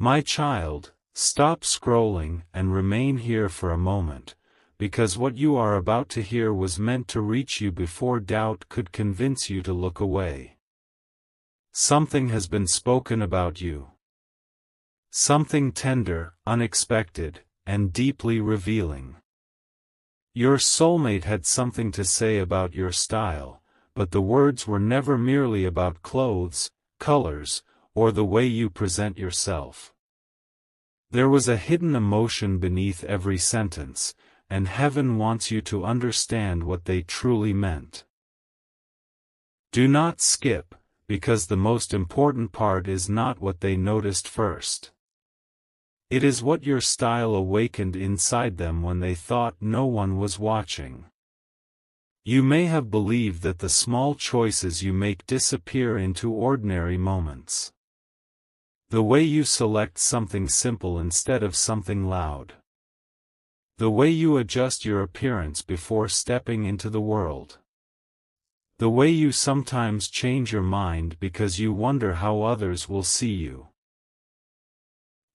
My child, stop scrolling and remain here for a moment, because what you are about to hear was meant to reach you before doubt could convince you to look away. Something has been spoken about you. Something tender, unexpected, and deeply revealing. Your soulmate had something to say about your style, but the words were never merely about clothes, colors, or the way you present yourself. There was a hidden emotion beneath every sentence, and heaven wants you to understand what they truly meant. Do not skip, because the most important part is not what they noticed first. It is what your style awakened inside them when they thought no one was watching. You may have believed that the small choices you make disappear into ordinary moments. The way you select something simple instead of something loud. The way you adjust your appearance before stepping into the world. The way you sometimes change your mind because you wonder how others will see you.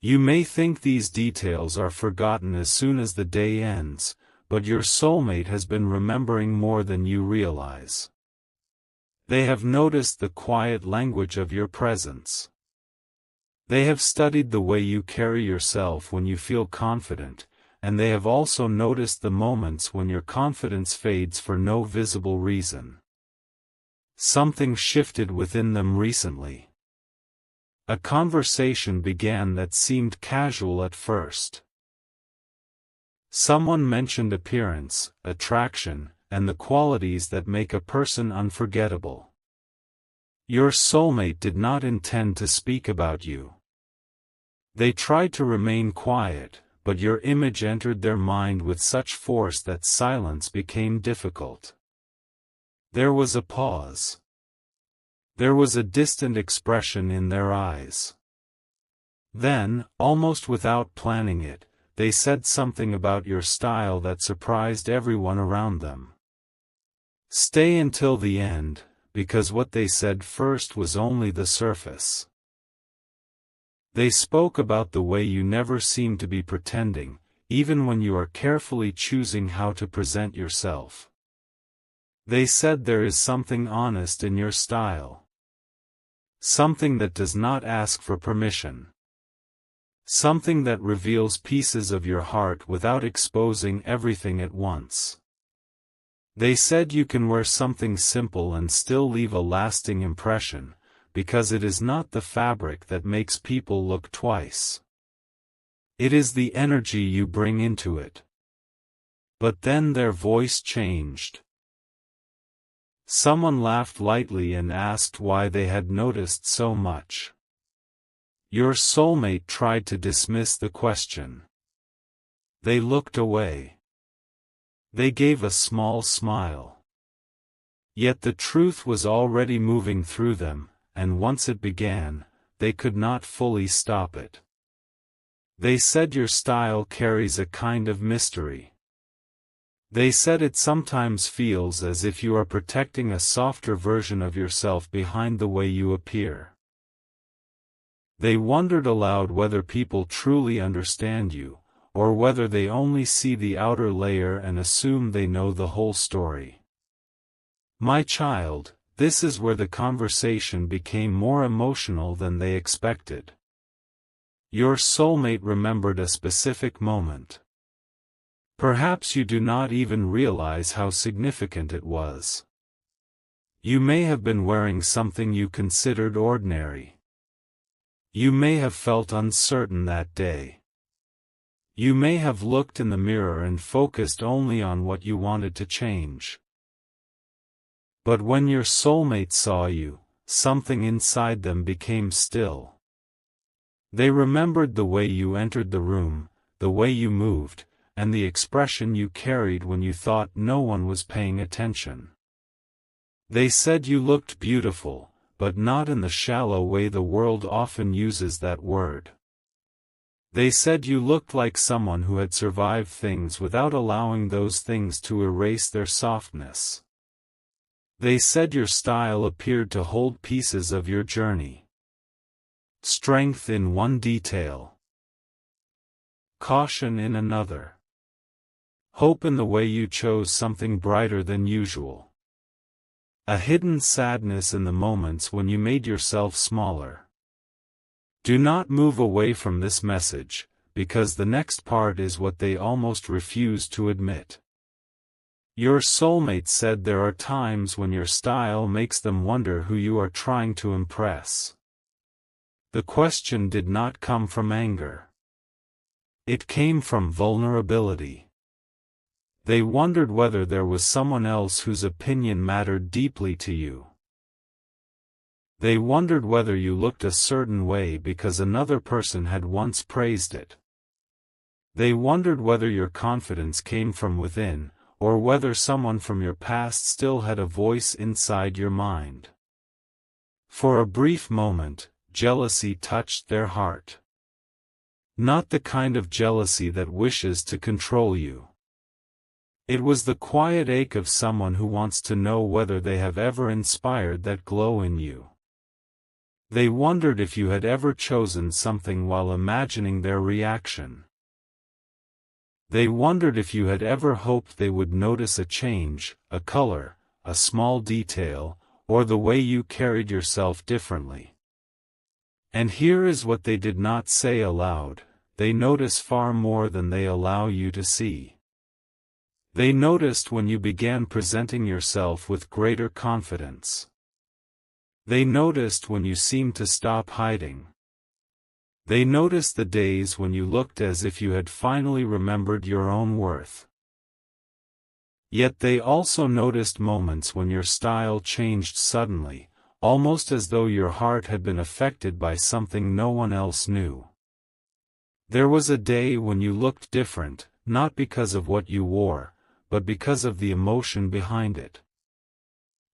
You may think these details are forgotten as soon as the day ends, but your soulmate has been remembering more than you realize. They have noticed the quiet language of your presence. They have studied the way you carry yourself when you feel confident, and they have also noticed the moments when your confidence fades for no visible reason. Something shifted within them recently. A conversation began that seemed casual at first. Someone mentioned appearance, attraction, and the qualities that make a person unforgettable. Your soulmate did not intend to speak about you. They tried to remain quiet, but your image entered their mind with such force that silence became difficult. There was a pause. There was a distant expression in their eyes. Then, almost without planning it, they said something about your style that surprised everyone around them. Stay until the end, because what they said first was only the surface. They spoke about the way you never seem to be pretending, even when you are carefully choosing how to present yourself. They said there is something honest in your style. Something that does not ask for permission. Something that reveals pieces of your heart without exposing everything at once. They said you can wear something simple and still leave a lasting impression, because it is not the fabric that makes people look twice. It is the energy you bring into it. But then their voice changed. Someone laughed lightly and asked why they had noticed so much. Your soulmate tried to dismiss the question. They looked away. They gave a small smile. Yet the truth was already moving through them, and once it began, they could not fully stop it. They said your style carries a kind of mystery. They said it sometimes feels as if you are protecting a softer version of yourself behind the way you appear. They wondered aloud whether people truly understand you, or whether they only see the outer layer and assume they know the whole story. My child, this is where the conversation became more emotional than they expected. Your soulmate remembered a specific moment. Perhaps you do not even realize how significant it was. You may have been wearing something you considered ordinary. You may have felt uncertain that day. You may have looked in the mirror and focused only on what you wanted to change. But when your soulmate saw you, something inside them became still. They remembered the way you entered the room, the way you moved, and the expression you carried when you thought no one was paying attention. They said you looked beautiful, but not in the shallow way the world often uses that word. They said you looked like someone who had survived things without allowing those things to erase their softness. They said your style appeared to hold pieces of your journey. strength in one detail, caution in another, hope in the way you chose something brighter than usual, a hidden sadness in the moments when you made yourself smaller. Do not move away from this message, because the next part is what they almost refuse to admit. Your soulmate said there are times when your style makes them wonder who you are trying to impress. The question did not come from anger. It came from vulnerability. They wondered whether there was someone else whose opinion mattered deeply to you. They wondered whether you looked a certain way because another person had once praised it. They wondered whether your confidence came from within, or whether someone from your past still had a voice inside your mind. For a brief moment, jealousy touched their heart. Not the kind of jealousy that wishes to control you. It was the quiet ache of someone who wants to know whether they have ever inspired that glow in you. They wondered if you had ever chosen something while imagining their reaction. They wondered if you had ever hoped they would notice a change, a color, a small detail, or the way you carried yourself differently. And here is what they did not say aloud: they notice far more than they allow you to see. They noticed when you began presenting yourself with greater confidence. They noticed when you seemed to stop hiding. They noticed the days when you looked as if you had finally remembered your own worth. Yet they also noticed moments when your style changed suddenly, almost as though your heart had been affected by something no one else knew. There was a day when you looked different, not because of what you wore, but because of the emotion behind it.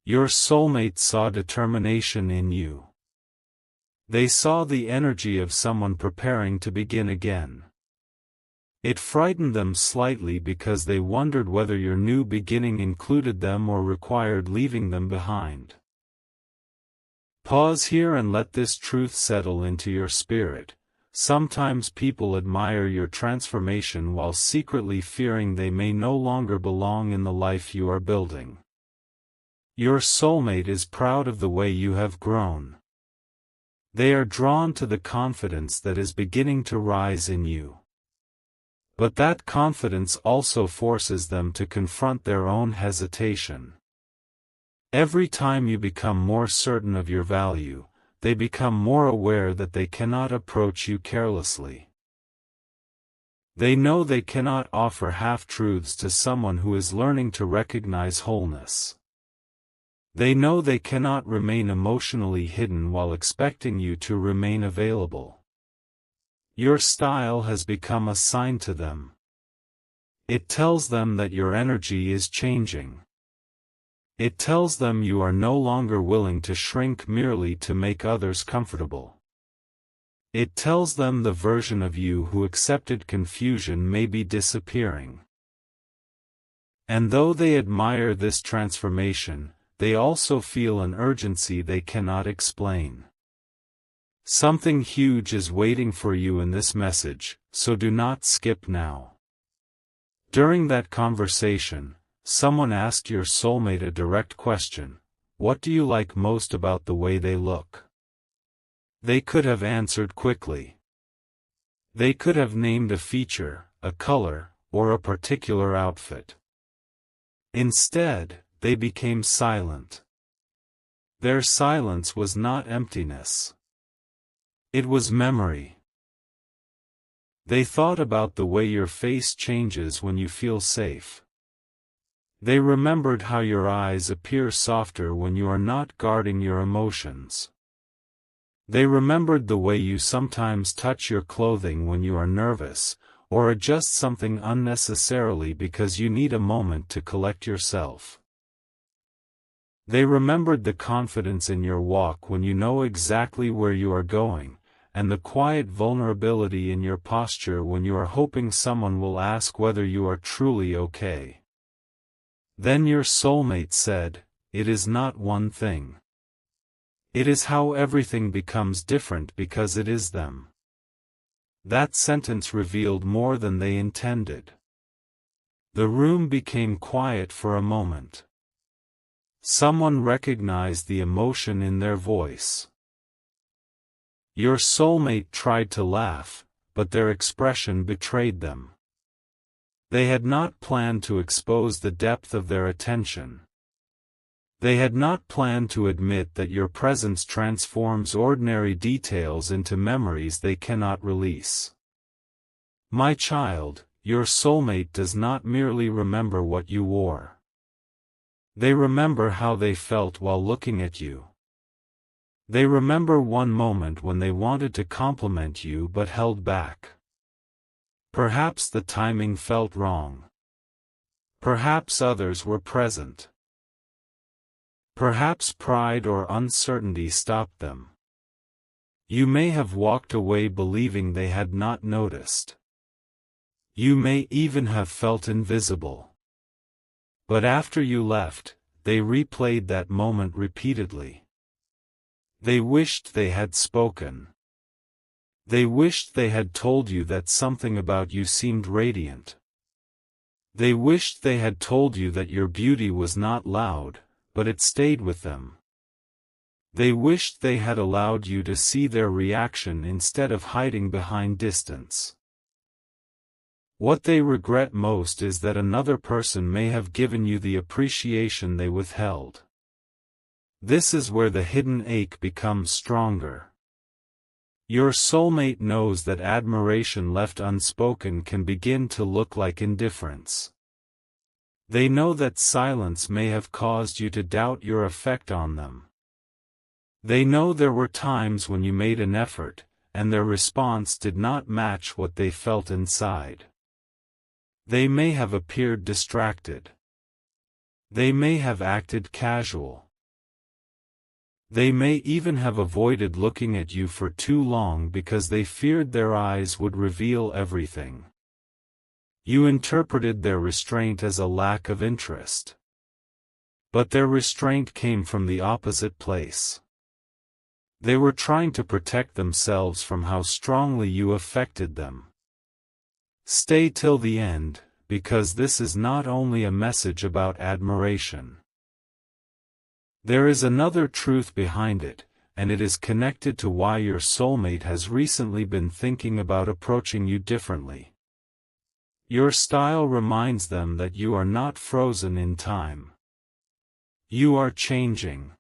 Your soulmate saw determination in you. They saw the energy of someone preparing to begin again. It frightened them slightly because they wondered whether your new beginning included them or required leaving them behind. Pause here and let this truth settle into your spirit. Sometimes people admire your transformation while secretly fearing they may no longer belong in the life you are building. Your soulmate is proud of the way you have grown. They are drawn to the confidence that is beginning to rise in you. But that confidence also forces them to confront their own hesitation. Every time you become more certain of your value, they become more aware that they cannot approach you carelessly. They know they cannot offer half-truths to someone who is learning to recognize wholeness. They know they cannot remain emotionally hidden while expecting you to remain available. Your style has become a sign to them. It tells them that your energy is changing. It tells them you are no longer willing to shrink merely to make others comfortable. It tells them the version of you who accepted confusion may be disappearing. And though they admire this transformation, they also feel an urgency they cannot explain. Something huge is waiting for you in this message, so do not skip now. During that conversation, someone asked your soulmate a direct question: what do you like most about the way they look? They could have answered quickly. They could have named a feature, a color, or a particular outfit. Instead, they became silent. Their silence was not emptiness. It was memory. They thought about the way your face changes when you feel safe. They remembered how your eyes appear softer when you are not guarding your emotions. They remembered the way you sometimes touch your clothing when you are nervous, or adjust something unnecessarily because you need a moment to collect yourself. They remembered the confidence in your walk when you know exactly where you are going, and the quiet vulnerability in your posture when you are hoping someone will ask whether you are truly okay. Then your soulmate said, "It is not one thing. It is how everything becomes different because it is them. That sentence revealed more than they intended. The room became quiet for a moment. Someone recognized the emotion in their voice. Your soulmate tried to laugh, but their expression betrayed them. They had not planned to expose the depth of their attention. They had not planned to admit that your presence transforms ordinary details into memories they cannot release. My child, your soulmate does not merely remember what you wore. They remember how they felt while looking at you. They remember one moment when they wanted to compliment you but held back. Perhaps the timing felt wrong. Perhaps others were present. Perhaps pride or uncertainty stopped them. You may have walked away believing they had not noticed. You may even have felt invisible. But after you left, they replayed that moment repeatedly. They wished they had spoken. They wished they had told you that something about you seemed radiant. They wished they had told you that your beauty was not loud, but it stayed with them. They wished they had allowed you to see their reaction instead of hiding behind distance. What they regret most is that another person may have given you the appreciation they withheld. This is where the hidden ache becomes stronger. Your soulmate knows that admiration left unspoken can begin to look like indifference. They know that silence may have caused you to doubt your effect on them. They know there were times when you made an effort, and their response did not match what they felt inside. They may have appeared distracted. They may have acted casual. They may even have avoided looking at you for too long because they feared their eyes would reveal everything. You interpreted their restraint as a lack of interest. But their restraint came from the opposite place. They were trying to protect themselves from how strongly you affected them. Stay till the end, because this is not only a message about admiration. There is another truth behind it, and it is connected to why your soulmate has recently been thinking about approaching you differently. Your style reminds them that you are not frozen in time. You are changing.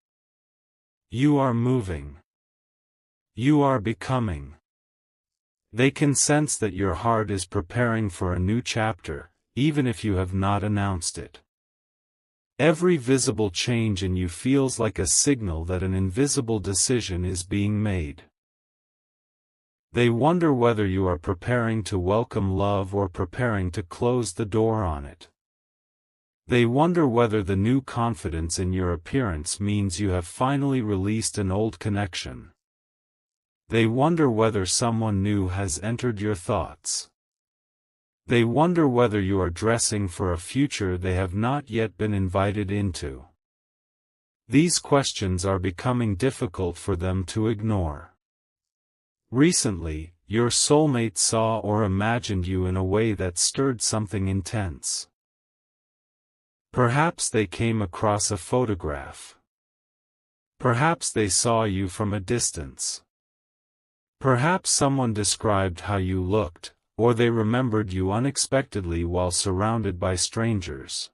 You are moving. You are becoming. They can sense that your heart is preparing for a new chapter, even if you have not announced it. Every visible change in you feels like a signal that an invisible decision is being made. They wonder whether you are preparing to welcome love or preparing to close the door on it. They wonder whether the new confidence in your appearance means you have finally released an old connection. They wonder whether someone new has entered your thoughts. They wonder whether you are dressing for a future they have not yet been invited into. These questions are becoming difficult for them to ignore. Recently, your soulmate saw or imagined you in a way that stirred something intense. Perhaps they came across a photograph. Perhaps they saw you from a distance. Perhaps someone described how you looked, or they remembered you unexpectedly while surrounded by strangers.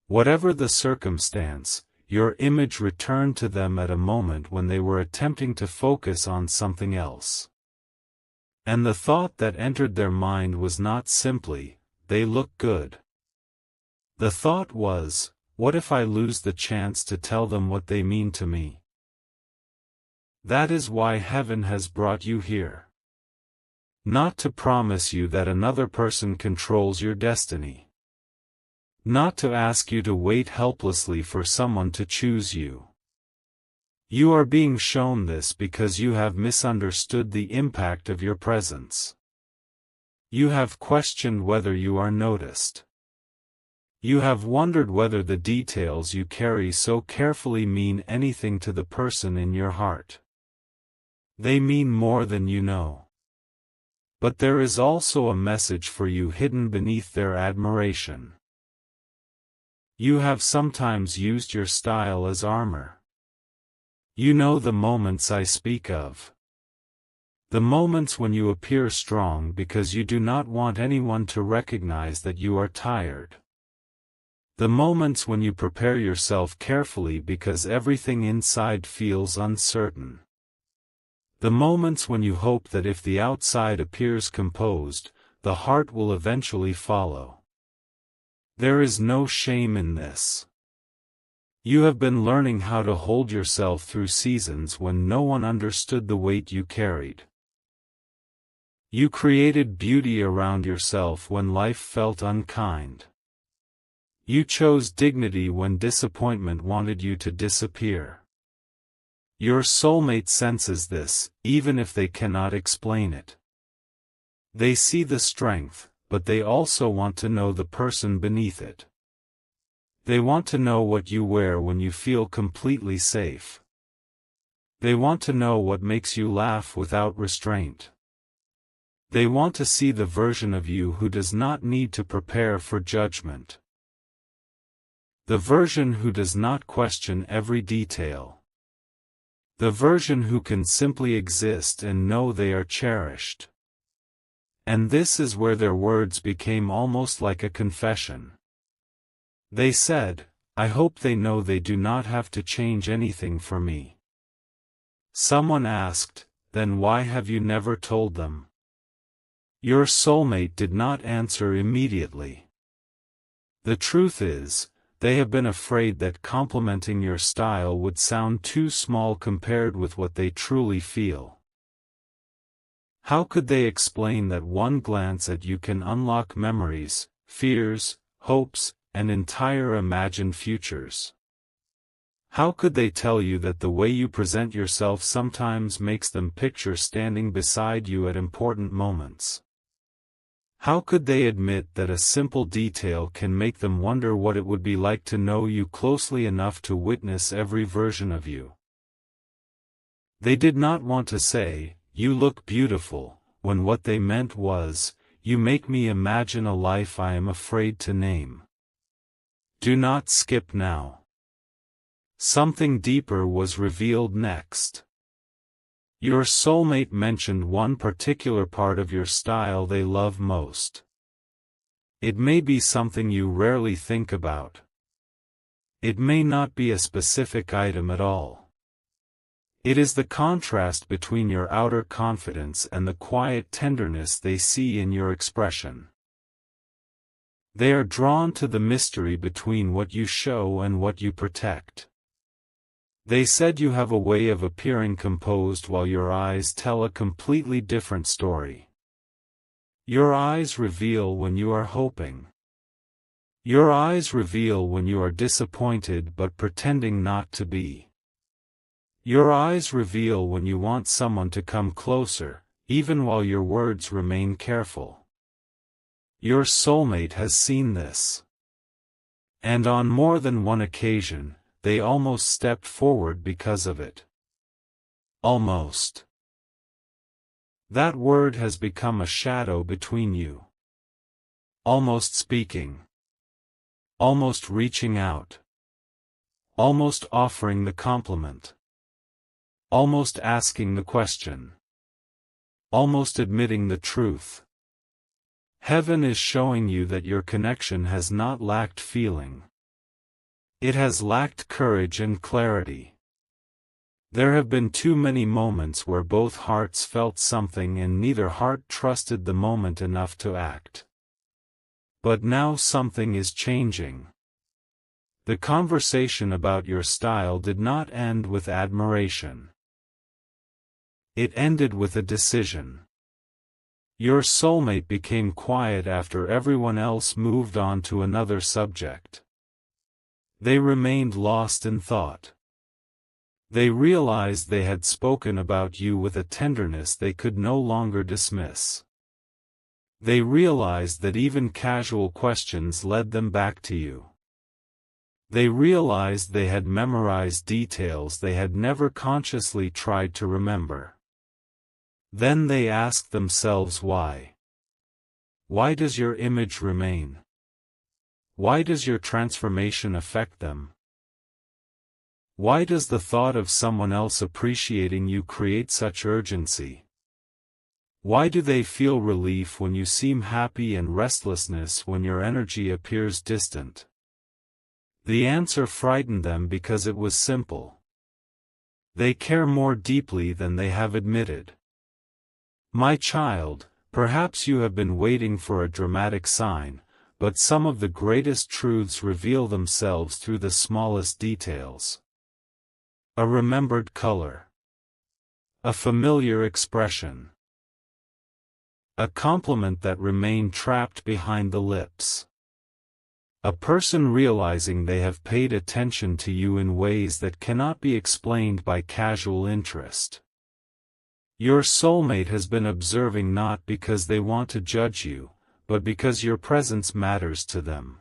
Whatever the circumstance, your image returned to them at a moment when they were attempting to focus on something else. And the thought that entered their mind was not simply, "They look good." The thought was, "What if I lose the chance to tell them what they mean to me?" That is why heaven has brought you here. Not to promise you that another person controls your destiny. Not to ask you to wait helplessly for someone to choose you. You are being shown this because you have misunderstood the impact of your presence. You have questioned whether you are noticed. You have wondered whether the details you carry so carefully mean anything to the person in your heart. They mean more than you know. But there is also a message for you hidden beneath their admiration. You have sometimes used your style as armor. You know the moments I speak of. The moments when you appear strong because you do not want anyone to recognize that you are tired. The moments when you prepare yourself carefully because everything inside feels uncertain. The moments when you hope that if the outside appears composed, the heart will eventually follow. There is no shame in this. You have been learning how to hold yourself through seasons when no one understood the weight you carried. You created beauty around yourself when life felt unkind. You chose dignity when disappointment wanted you to disappear. Your soulmate senses this, even if they cannot explain it. They see the strength, but they also want to know the person beneath it. They want to know what you wear when you feel completely safe. They want to know what makes you laugh without restraint. They want to see the version of you who does not need to prepare for judgment. The version who does not question every detail. The version who can simply exist and know they are cherished. And this is where their words became almost like a confession. They said, "I hope they know they do not have to change anything for me." Someone asked, "Then why have you never told them?" Your soulmate did not answer immediately. The truth is, they have been afraid that complimenting your style would sound too small compared with what they truly feel. How could they explain that one glance at you can unlock memories, fears, hopes, and entire imagined futures? How could they tell you that the way you present yourself sometimes makes them picture standing beside you at important moments? How could they admit that a simple detail can make them wonder what it would be like to know you closely enough to witness every version of you? They did not want to say, "You look beautiful," when what they meant was, "You make me imagine a life I am afraid to name." Do not skip now. Something deeper was revealed next. Your soulmate mentioned one particular part of your style they love most. It may be something you rarely think about. It may not be a specific item at all. It is the contrast between your outer confidence and the quiet tenderness they see in your expression. They are drawn to the mystery between what you show and what you protect. They said you have a way of appearing composed while your eyes tell a completely different story. Your eyes reveal when you are hoping. Your eyes reveal when you are disappointed but pretending not to be. Your eyes reveal when you want someone to come closer, even while your words remain careful. Your soulmate has seen this. And on more than one occasion, they almost stepped forward because of it. Almost. That word has become a shadow between you. Almost speaking. Almost reaching out. Almost offering the compliment. Almost asking the question. Almost admitting the truth. Heaven is showing you that your connection has not lacked feeling. It has lacked courage and clarity. There have been too many moments where both hearts felt something and neither heart trusted the moment enough to act. But now something is changing. The conversation about your style did not end with admiration. It ended with a decision. Your soulmate became quiet after everyone else moved on to another subject. They remained lost in thought. They realized they had spoken about you with a tenderness they could no longer dismiss. They realized that even casual questions led them back to you. They realized they had memorized details they had never consciously tried to remember. Then they asked themselves why. Why does your image remain? Why does your transformation affect them? Why does the thought of someone else appreciating you create such urgency? Why do they feel relief when you seem happy and restlessness when your energy appears distant? The answer frightened them because it was simple. They care more deeply than they have admitted. My child, perhaps you have been waiting for a dramatic sign, but some of the greatest truths reveal themselves through the smallest details. A remembered color. A familiar expression. A compliment that remained trapped behind the lips. A person realizing they have paid attention to you in ways that cannot be explained by casual interest. Your soulmate has been observing not because they want to judge you, but because your presence matters to them.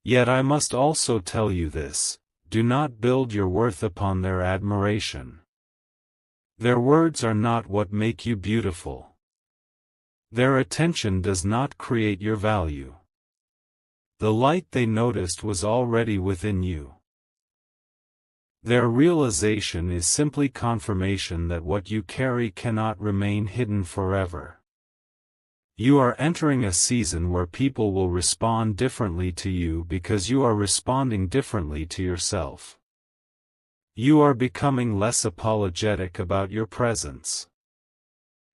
Yet I must also tell you this: do not build your worth upon their admiration. Their words are not what make you beautiful. Their attention does not create your value. The light they noticed was already within you. Their realization is simply confirmation that what you carry cannot remain hidden forever. You are entering a season where people will respond differently to you because you are responding differently to yourself. You are becoming less apologetic about your presence.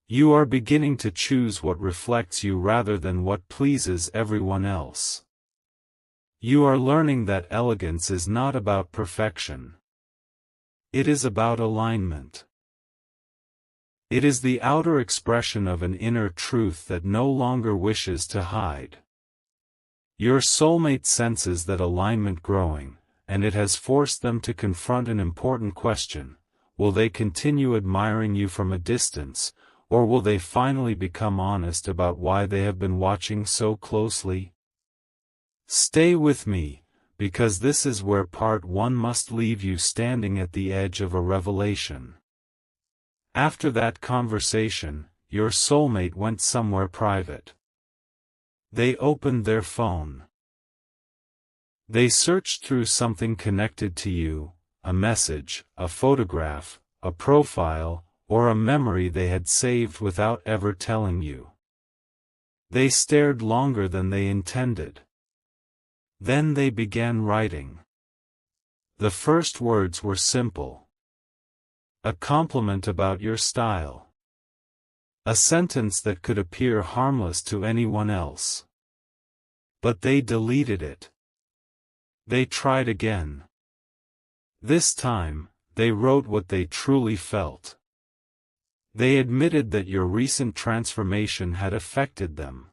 You are beginning to choose what reflects you rather than what pleases everyone else. You are learning that elegance is not about perfection. It is about alignment. It is the outer expression of an inner truth that no longer wishes to hide. Your soulmate senses that alignment growing, and it has forced them to confront an important question: will they continue admiring you from a distance, or will they finally become honest about why they have been watching so closely? Stay with me, because this is where part 1 must leave you standing at the edge of a revelation. After that conversation, your soulmate went somewhere private. They opened their phone. They searched through something connected to you, a message, a photograph, a profile, or a memory they had saved without ever telling you. They stared longer than they intended. Then they began writing. The first words were simple. A compliment about your style. A sentence that could appear harmless to anyone else. But they deleted it. They tried again. This time, they wrote what they truly felt. They admitted that your recent transformation had affected them.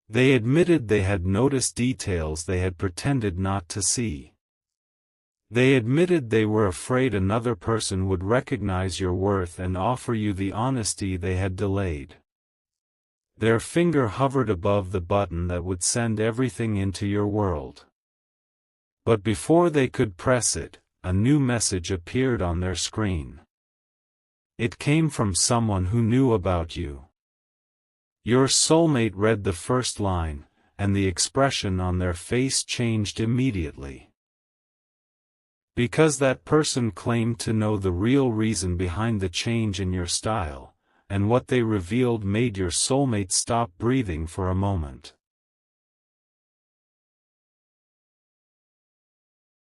They admitted they had noticed details they had pretended not to see. They admitted they were afraid another person would recognize your worth and offer you the honesty they had delayed. Their finger hovered above the button that would send everything into your world. But before they could press it, a new message appeared on their screen. It came from someone who knew about you. Your soulmate read the first line, and the expression on their face changed immediately. Because that person claimed to know the real reason behind the change in your style, and what they revealed made your soulmate stop breathing for a moment.